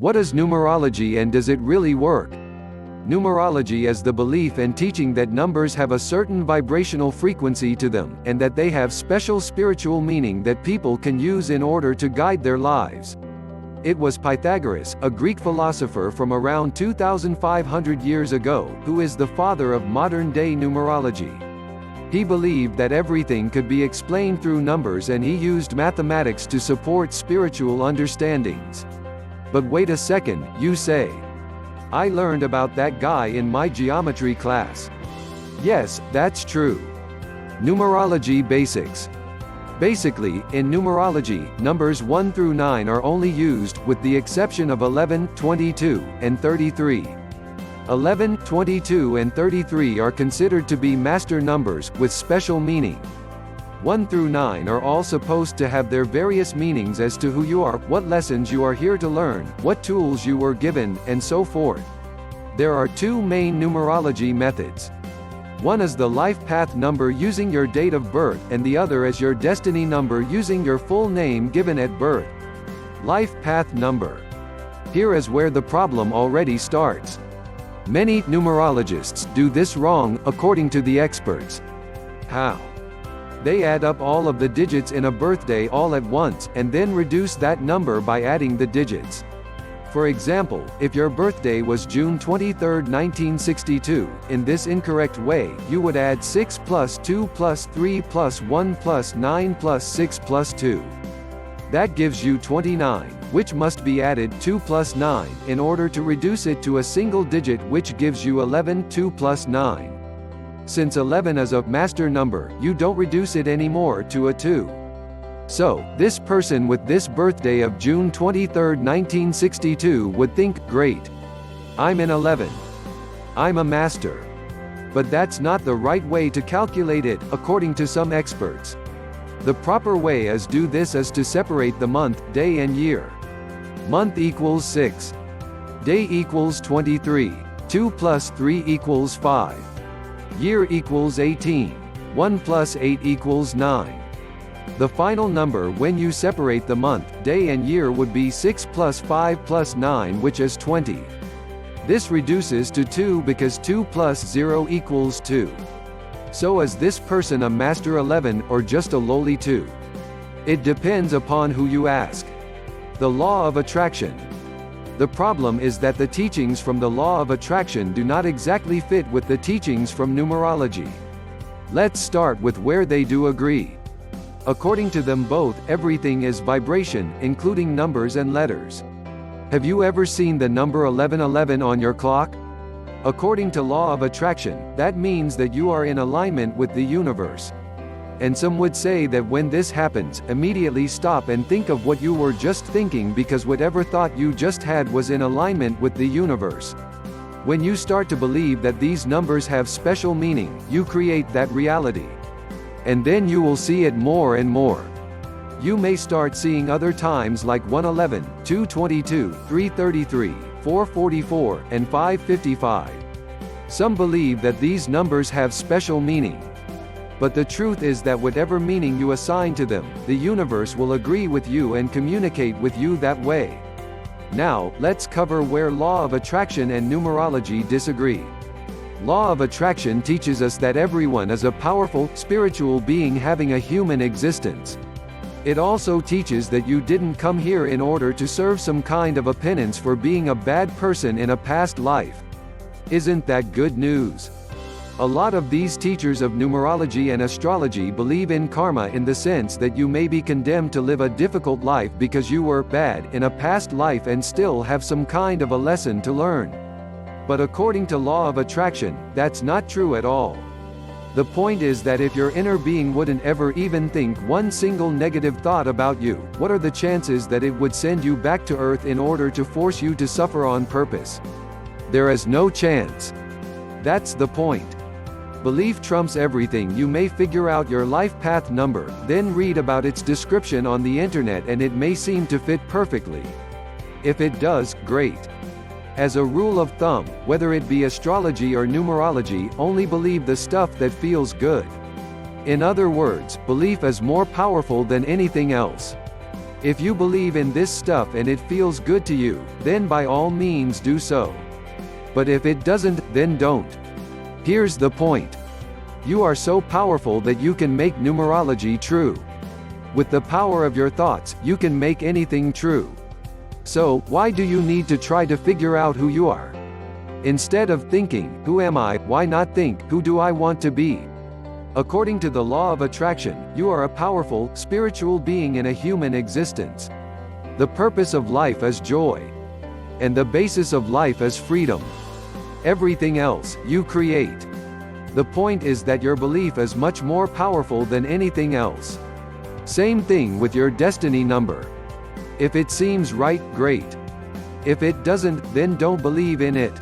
What is numerology and does it really work? Numerology is the belief and teaching that numbers have a certain vibrational frequency to them, and that they have special spiritual meaning that people can use in order to guide their lives. It was Pythagoras, a Greek philosopher from around 2,500 years ago, who is the father of modern-day numerology. He believed that everything could be explained through numbers, and he used mathematics to support spiritual understandings. But wait a second, you say. I learned about that guy in my geometry class. Yes, that's true. Numerology basics. Basically, in numerology, numbers 1 through 9 are only used, with the exception of 11, 22, and 33. 11, 22 and 33 are considered to be master numbers, with special meaning. 1 through 9 are all supposed to have their various meanings as to who you are, what lessons you are here to learn, what tools you were given, and so forth. There are two main numerology methods. One is the life path number using your date of birth, and the other is your destiny number using your full name given at birth. Life path number. Here is where the problem already starts. Many numerologists do this wrong, according to the experts. How? They add up all of the digits in a birthday all at once, and then reduce that number by adding the digits. For example, if your birthday was June 23, 1962, in this incorrect way, you would add 6 plus 2 plus 3 plus 1 plus 9 plus 6 plus 2. That gives you 29, which must be added 2 plus 9, in order to reduce it to a single digit, which gives you 11, 2 plus 9. Since 11 is a master number, you don't reduce it anymore to a 2. So, this person with this birthday of June 23, 1962 would think, great. I'm an 11. I'm a master. But that's not the right way to calculate it, according to some experts. The proper way is to separate the month, day and year. Month equals 6. Day equals 23. 2 plus 3 equals 5. Year equals 18. 1 plus 8 equals 9. The final number when you separate the month, day and year would be 6 plus 5 plus 9, which is 20. This reduces to 2 because 2 plus 0 equals 2. So is this person a master 11 or just a lowly 2? It depends upon who you ask. The law of attraction. The problem is that the teachings from the law of attraction do not exactly fit with the teachings from numerology. Let's start with where they do agree. According to them both, everything is vibration, including numbers and letters. Have you ever seen the number 1111 on your clock? According to law of attraction, that means that you are in alignment with the universe. And some would say that when this happens, immediately stop and think of what you were just thinking, because whatever thought you just had was in alignment with the universe. When you start to believe that these numbers have special meaning, you create that reality. And then you will see it more and more. You may start seeing other times like 111, 222, 333, 444, and 555. Some believe that these numbers have special meaning. But the truth is that whatever meaning you assign to them, the universe will agree with you and communicate with you that way. Now, let's cover where law of attraction and numerology disagree. Law of attraction teaches us that everyone is a powerful, spiritual being having a human existence. It also teaches that you didn't come here in order to serve some kind of a penance for being a bad person in a past life. Isn't that good news? A lot of these teachers of numerology and astrology believe in karma, in the sense that you may be condemned to live a difficult life because you were bad in a past life and still have some kind of a lesson to learn. But according to law of attraction, that's not true at all. The point is that if your inner being wouldn't ever even think one single negative thought about you, what are the chances that it would send you back to earth in order to force you to suffer on purpose? There is no chance. That's the point. Belief trumps everything. You may figure out your life path number, then read about its description on the internet, and it may seem to fit perfectly. If it does, great. As a rule of thumb, whether it be astrology or numerology, only believe the stuff that feels good. In other words, belief is more powerful than anything else. If you believe in this stuff and it feels good to you, then by all means do so. But if it doesn't, then don't. Here's the point. You are so powerful that you can make numerology true. With the power of your thoughts, you can make anything true. So, why do you need to try to figure out who you are? Instead of thinking, who am I, why not think, who do I want to be? According to the law of attraction, you are a powerful, spiritual being in a human existence. The purpose of life is joy. And the basis of life is freedom. Everything else, you create. The point is that your belief is much more powerful than anything else. Same thing with your destiny number. If it seems right, great. If it doesn't, then don't believe in it.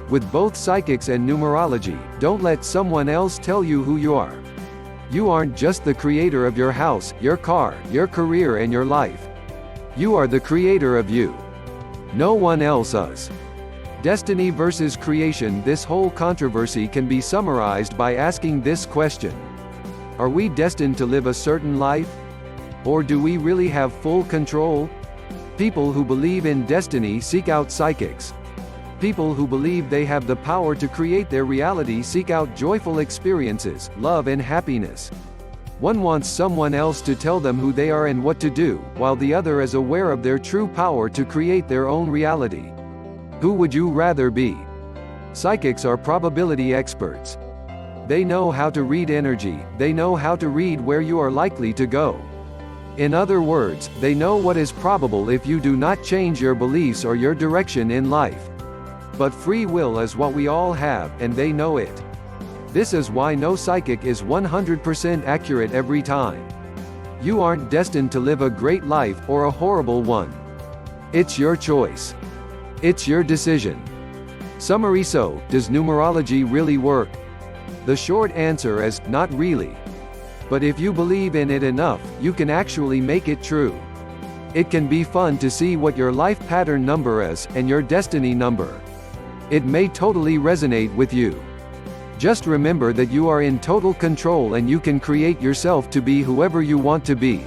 With both psychics and numerology, don't let someone else tell you who you are. You aren't just the creator of your house, your car, your career and your life. You are the creator of you. No one else is. Destiny versus creation. This whole controversy can be summarized by asking this question. Are we destined to live a certain life? Or do we really have full control? People who believe in destiny seek out psychics. People who believe they have the power to create their reality seek out joyful experiences, love and happiness. One wants someone else to tell them who they are and what to do, while the other is aware of their true power to create their own reality. Who would you rather be? Psychics are probability experts. They know how to read energy, they know how to read where you are likely to go. In other words, they know what is probable if you do not change your beliefs or your direction in life. But free will is what we all have, and they know it. This is why no psychic is 100% accurate every time. You aren't destined to live a great life, or a horrible one. It's your choice. It's your decision. Summary. So, does numerology really work? The short answer is, not really. But if you believe in it enough, you can actually make it true. It can be fun to see what your life pattern number is, and your destiny number. It may totally resonate with you. Just remember that you are in total control and you can create yourself to be whoever you want to be.